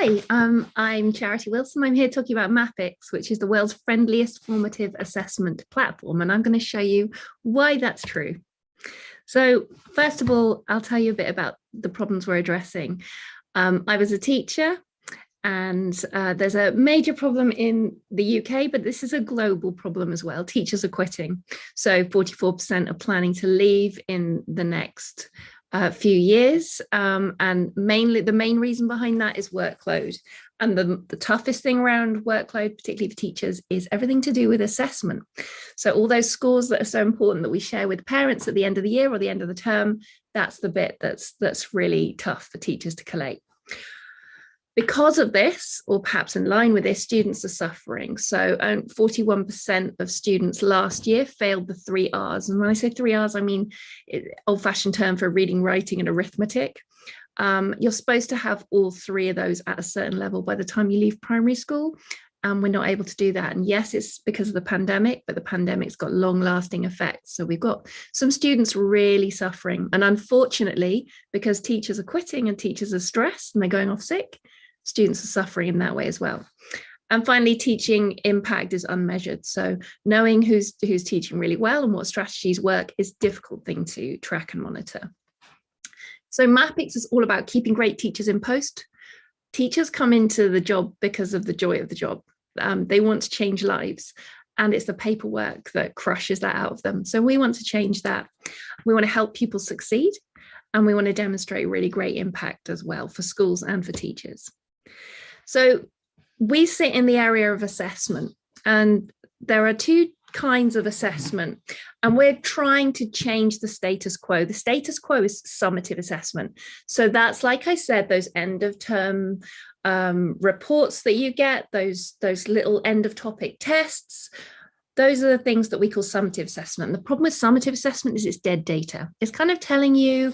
Hi, I'm Charity Wilson. I'm here talking about Mapix, which is the world's friendliest formative assessment platform, and I'm going to show you why that's true. So first of all, I'll tell you a bit about the problems we're addressing. I was a teacher, and there's a major problem in the UK, but this is a global problem as well. Teachers are quitting. So 44% are planning to leave in the next few years, and the main reason behind that is workload. And the toughest thing around workload, particularly for teachers, is everything to do with assessment. So all those scores that are so important that we share with parents at the end of the year or the end of the term, that's the bit that's really tough for teachers to collate. Because of this, or perhaps in line with this, students are suffering. So 41% of students last year failed the 3 R's. And when I say 3 R's, I mean old-fashioned term for reading, writing, and arithmetic. You're supposed to have all 3 of those at a certain level by the time you leave primary school. And we're not able to do that. And yes, it's because of the pandemic, but the pandemic's got long-lasting effects. So we've got some students really suffering. And unfortunately, because teachers are quitting and teachers are stressed and they're going off sick, students are suffering in that way as well. And finally, teaching impact is unmeasured. So knowing who's teaching really well and what strategies work is a difficult thing to track and monitor. So Mapix is all about keeping great teachers in post. Teachers come into the job because of the joy of the job. They want to change lives, and it's the paperwork that crushes that out of them. So we want to change that. We want to help people succeed, and we want to demonstrate really great impact as well for schools and for teachers. So we sit in the area of assessment, and there are 2 kinds of assessment, and we're trying to change the status quo. The status quo is summative assessment. So that's, like I said, those end of term reports that you get, those little end of topic tests. Those are the things that we call summative assessment. And the problem with summative assessment is it's dead data. It's kind of telling you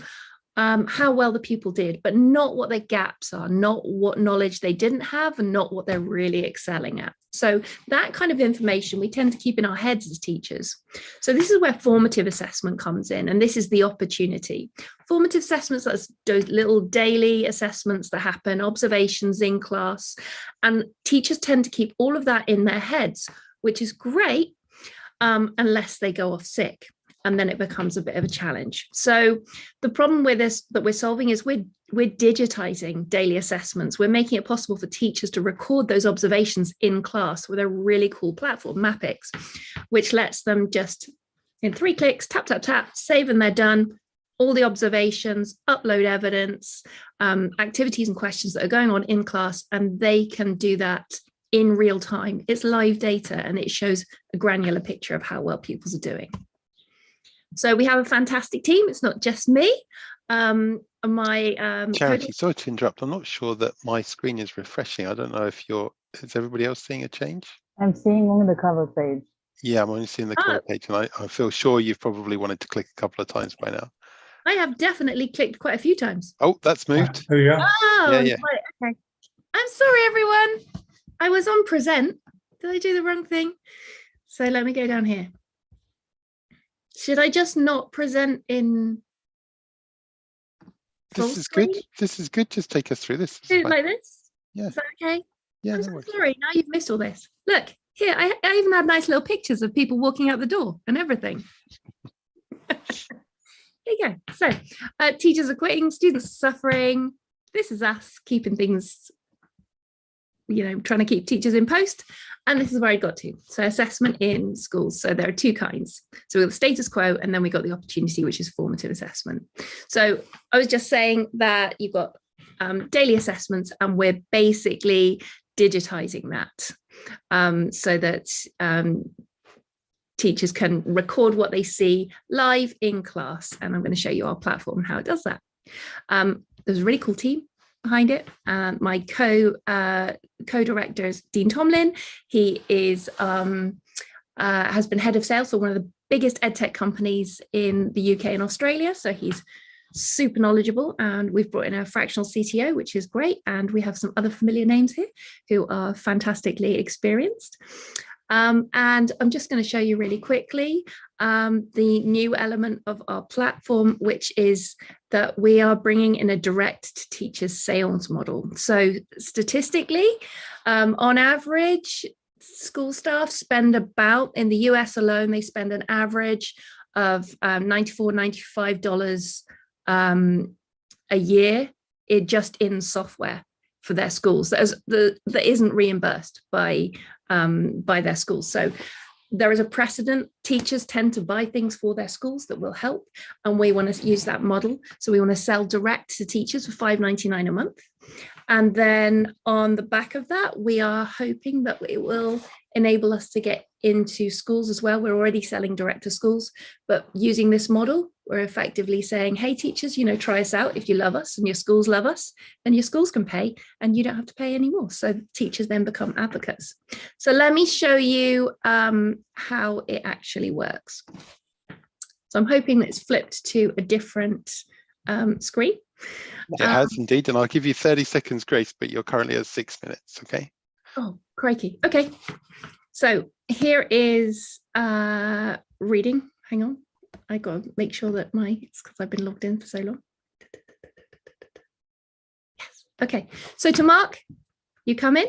how well the pupil did, but not what their gaps are, not what knowledge they didn't have, and not what they're really excelling at. So that kind of information we tend to keep in our heads as teachers. So this is where formative assessment comes in, and this is the opportunity. Formative assessments are those little daily assessments that happen, observations in class, and teachers tend to keep all of that in their heads, which is great, unless they go off sick. And then it becomes a bit of a challenge. So the problem with this that we're solving is we're digitizing daily assessments. We're making it possible for teachers to record those observations in class with a really cool platform, Mapix, which lets them just, in 3 clicks, tap, tap, tap, save, and they're done. All the observations, upload evidence, activities and questions that are going on in class, and they can do that in real time. It's live data, and it shows a granular picture of how well pupils are doing. So we have a fantastic team. It's not just me. Charity, sorry to interrupt. I'm not sure that my screen is refreshing. I don't know if is everybody else seeing a change? I'm seeing only the cover page. Yeah, I'm only seeing the cover page, and I feel sure you've probably wanted to click a couple of times by now. I have definitely clicked quite a few times. Oh, that's moved. There you go. Oh, yeah. Right, okay. I'm sorry, everyone. I was on present. Did I do the wrong thing? So let me go down here. Should I just not present in? This is good. This is good. Just take us through this. Do it like this? Yeah. Is that okay? Yeah. I'm so sorry. Now you've missed all this. Look, here, I even had nice little pictures of people walking out the door and everything. There you go. So teachers are quitting, students are suffering. This is us keeping things, trying to keep teachers in post. And this is where I got to. So assessment in schools. So there are 2 kinds. So we've got the status quo, and then we got the opportunity, which is formative assessment. So I was just saying that you've got daily assessments, and we're basically digitizing that so that teachers can record what they see live in class. And I'm going to show you our platform and how it does that. There's a really cool team behind it. My co-director is Dean Tomlin. He is has been head of sales for one of the biggest edtech companies in the UK and Australia. So he's super knowledgeable, and we've brought in a fractional CTO, which is great. And we have some other familiar names here who are fantastically experienced. And I'm just going to show you really quickly the new element of our platform, which is that we are bringing in a direct to teachers sales model. So statistically, on average, school staff spend about, in the US alone, they spend an average of $94, $95 a year just in software for their schools that isn't reimbursed by their schools. So there is a precedent. Teachers tend to buy things for their schools that will help, and we want to use that model. So we want to sell direct to teachers for $5.99 a month. And then on the back of that, we are hoping that it will enable us to get into schools as well. We're already selling direct to schools, but using this model, we're effectively saying, hey, teachers, try us out. If you love us and your schools love us, then your schools can pay and you don't have to pay anymore. So teachers then become advocates. So let me show you how it actually works. So I'm hoping that it's flipped to a different screen. It has indeed, and I'll give you 30 seconds grace, but you're currently at 6 minutes, okay? Oh, crikey. Okay. So here is reading. Hang on. I got to make sure that it's because I've been logged in for so long. Yes. Okay. So to Mark, you come in.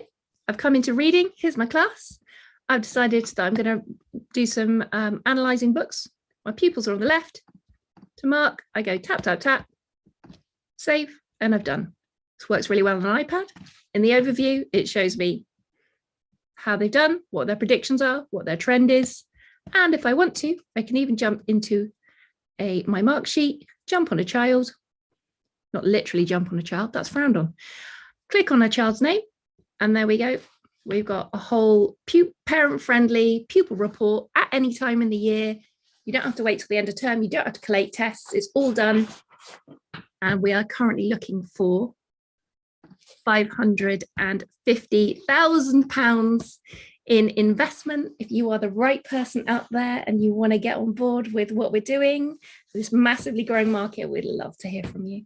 I've come into reading. Here's my class. I've decided that I'm going to do some analysing books. My pupils are on the left. To Mark, I go tap, tap, tap, save, and I've done. This works really well on an iPad. In the overview, it shows me how they've done, what their predictions are, what their trend is. And if I want to, I can even jump into my mark sheet, jump on a child, not literally jump on a child, that's frowned on. Click on a child's name, and there we go. We've got a whole parent-friendly pupil report at any time in the year. You don't have to wait till the end of term. You don't have to collate tests. It's all done. And we are currently looking for £550,000 in investment. If you are the right person out there and you want to get on board with what we're doing, this massively growing market, we'd love to hear from you.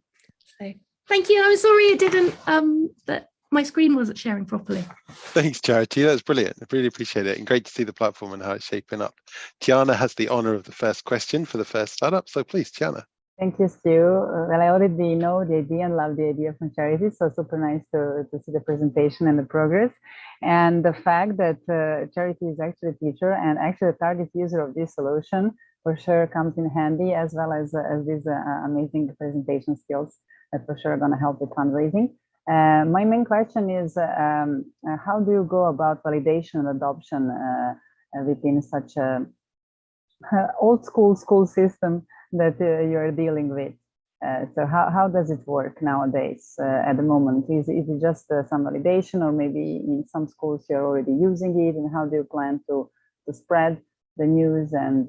So thank you. I'm sorry it didn't, that my screen wasn't sharing properly. Thanks, Charity. That's brilliant. I really appreciate it. And great to see the platform and how it's shaping up. Tiana has the honor of the first question for the first startup. So please, Tiana. Thank you, Stu. Well, I already know the idea and love the idea from Charity, so super nice to see the presentation and the progress. And the fact that Charity is actually a teacher and actually a target user of this solution for sure comes in handy, as well as these amazing presentation skills that for sure are going to help with fundraising. My main question is, how do you go about validation and adoption within such a old school system that you're dealing with? So how does it work nowadays at the moment? Is it just some validation, or maybe in some schools you're already using it, and how do you plan to spread the news and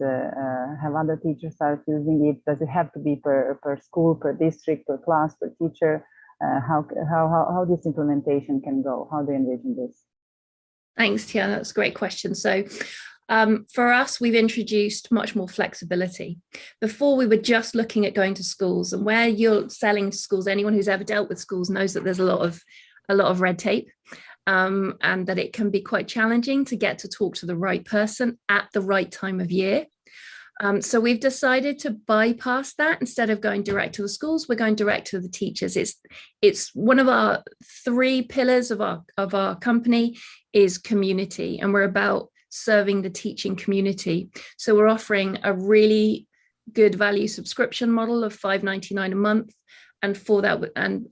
have other teachers start using it? Does it have to be per school, per district, per class, per teacher? How this implementation can go? How do you envision this? Thanks, Tiana. That's a great question. So for us, we've introduced much more flexibility. Before, we were just looking at going to schools, and where you're selling to schools, anyone who's ever dealt with schools knows that there's a lot of red tape, and that it can be quite challenging to get to talk to the right person at the right time of year. So we've decided to bypass that. Instead of going direct to the schools, we're going direct to the teachers. It's one of our 3 pillars of our company is community, and we're about serving the teaching community. So we're offering a really good value subscription model of $5.99 a month. And for that, and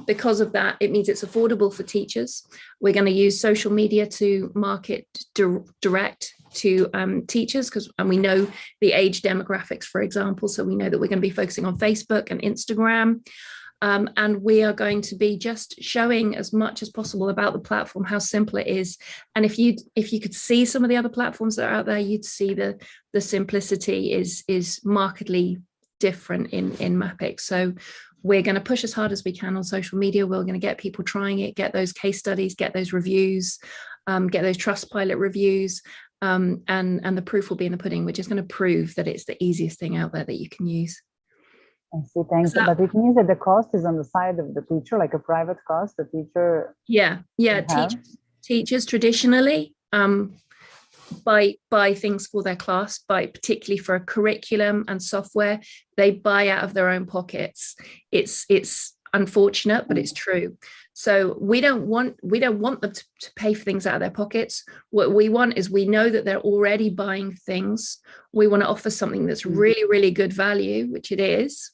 because of that, it means it's affordable for teachers. We're going to use social media to market direct to teachers, and we know the age demographics, for example. So we know that we're going to be focusing on Facebook and Instagram. And we are going to be just showing as much as possible about the platform, how simple it is. And if you could see some of the other platforms that are out there, you'd see the simplicity is markedly different in Mappic. So we're going to push as hard as we can on social media. We're going to get people trying it, get those case studies, get those reviews, get those Trustpilot reviews, and the proof will be in the pudding. We're just going to prove that it's the easiest thing out there that you can use. I see, thanks. But it means that the cost is on the side of the teacher, like a private cost, the teacher. Yeah. Teachers traditionally buy things for their class, particularly for a curriculum and software. They buy out of their own pockets. It's unfortunate, but it's true. So we don't want them to pay for things out of their pockets. What we want is, we know that they're already buying things. We want to offer something that's really, really good value, which it is.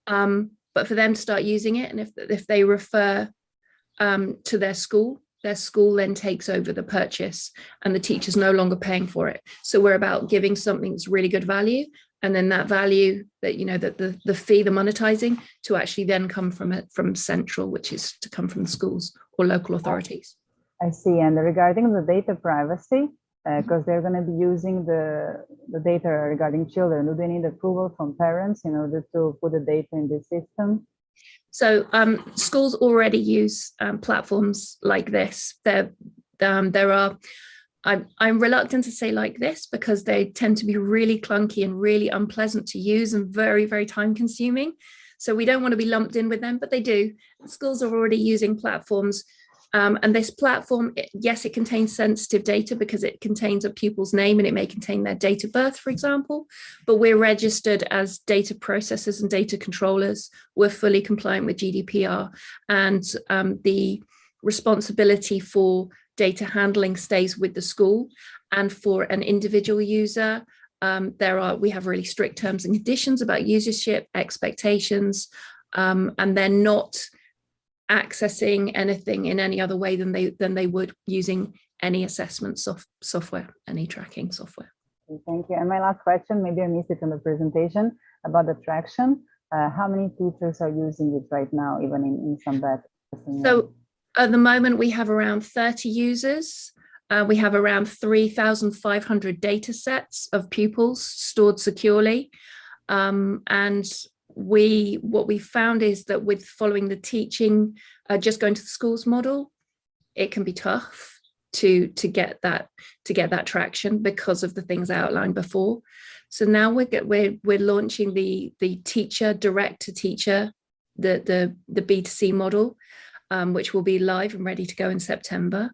But for them to start using it, and if they refer to their school then takes over the purchase, and the teacher's no longer paying for it. So we're about giving something that's really good value, and then that value, that, you know, that the fee, the monetizing, to actually then come from central, which is to come from the schools or local authorities. I see. And regarding the data privacy, because they're going to be using the data regarding children, do they need approval from parents in order to put the data in the system? So schools already use platforms like this. I'm reluctant to say like this, because they tend to be really clunky and really unpleasant to use and very, very time consuming. So we don't want to be lumped in with them, but they do. Schools are already using platforms. And this platform, yes, it contains sensitive data because it contains a pupil's name, and it may contain their date of birth, for example, but we're registered as data processors and data controllers. We're fully compliant with GDPR, and the responsibility for data handling stays with the school. And for an individual user, we have really strict terms and conditions about usership, expectations, and they're not accessing anything in any other way than they would using any assessment software, any tracking software. Thank you. And my last question, maybe I missed it in the presentation, about the traction. How many teachers are using it right now, even in some beta? So at the moment, we have around 30 users. We have around 3,500 data sets of pupils stored securely. And what we found is that with following the teaching, just going to the schools model, it can be tough to get that traction because of the things I outlined before. So now we're launching the teacher direct to teacher, the B2C model, which will be live and ready to go in September,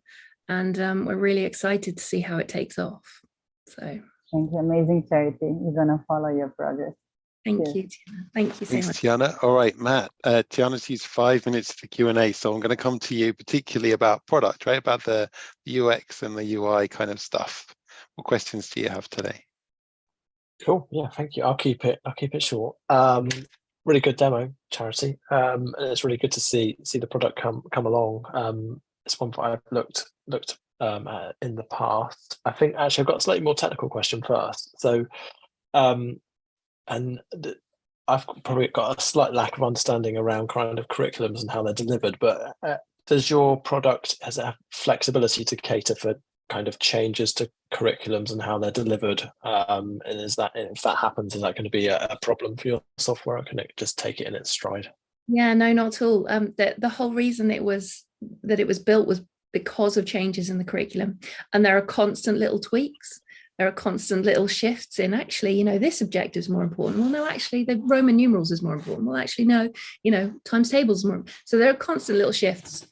and we're really excited to see how it takes off. So thank you. Amazing, Charity. We're gonna follow your progress. Thank you, Tiana. Thank you so much. Thanks, Tiana. All right, Matt, Tiana's used 5 minutes for Q&A, so I'm going to come to you particularly about product, right? About the UX and the UI kind of stuff. What questions do you have today? Cool. Yeah, thank you. I'll keep it short. Really good demo, Charity. And it's really good to see the product come along. It's one that I've looked at in the past. I think actually I've got a slightly more technical question first. So I've probably got a slight lack of understanding around kind of curriculums and how they're delivered, but does your product, has it have flexibility to cater for kind of changes to curriculums and how they're delivered? And is that, if that happens, is that going to be a problem for your software, or can it just take it in its stride? Yeah, no, not at all. The whole reason it was built was because of changes in the curriculum, and there are constant little tweaks. There are constant little shifts in, actually, you know, this objective is more important. Well, no, actually, the Roman numerals is more important. Well, actually, no, you know, times tables more. So there are constant little shifts.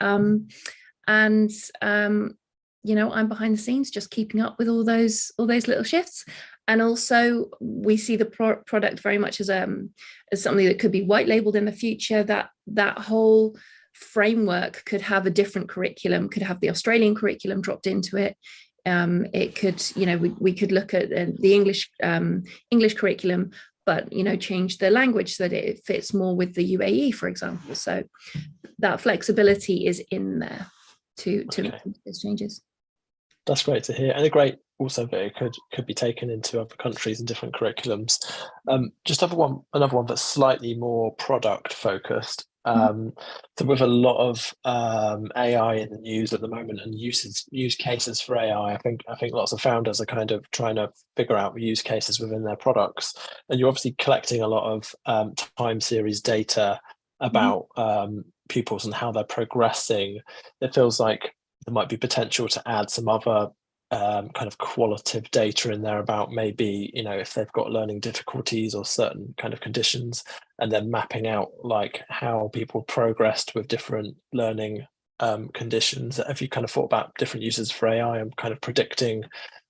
You know, I'm behind the scenes just keeping up with all those little shifts. And also, we see the product very much as something that could be white labeled in the future. That whole framework could have a different curriculum, could have the Australian curriculum dropped into it. It could, you know, we could look at the English curriculum, but, you know, change the language so that it fits more with the UAE, for example. So that flexibility is in there to make those changes. That's great to hear, and a great also that it could be taken into other countries and different curriculums. Just another one that's slightly more product focused. So with a lot of AI in the news at the moment and use cases for AI, I think lots of founders are kind of trying to figure out use cases within their products. And you're obviously collecting a lot of time series data about pupils and how they're progressing. It feels like there might be potential to add some other kind of qualitative data in there about maybe, you know, if they've got learning difficulties or certain kind of conditions, and then mapping out like how people progressed with different learning conditions. Have you kind of thought about different uses for AI and kind of predicting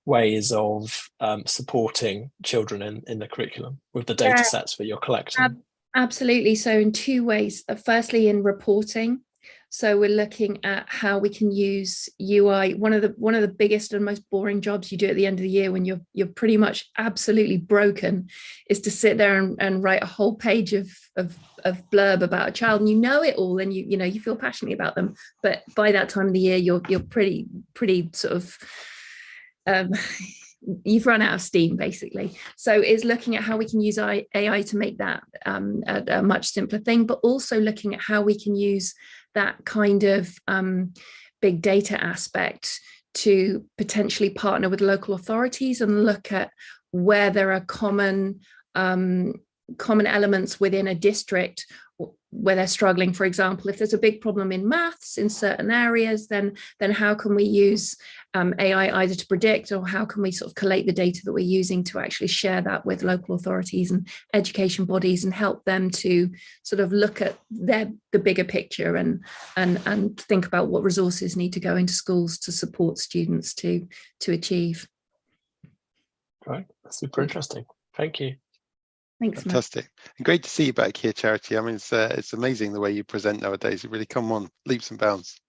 ways of supporting children in the curriculum with the data sets that you're collecting? Absolutely. So in two ways. Firstly, in reporting. So we're looking at how we can use UI. One of the biggest and most boring jobs you do at the end of the year when you're pretty much absolutely broken is to sit there and write a whole page of blurb about a child, and you know it all, and you feel passionately about them. But by that time of the year, you're pretty sort of you've run out of steam, basically. So is looking at how we can use AI to make that a much simpler thing, but also looking at how we can use that kind of big data aspect to potentially partner with local authorities and look at where there are common elements within a district where they're struggling. For example, if there's a big problem in maths in certain areas, then how can we use AI either to predict, or how can we sort of collate the data that we're using to actually share that with local authorities and education bodies and help them to sort of look at the bigger picture and think about what resources need to go into schools to support students to achieve. Right, that's super interesting. Thank you. Thanks, Fantastic. And great to see you back here, Charity. I mean, it's amazing the way you present nowadays. You really come on leaps and bounds.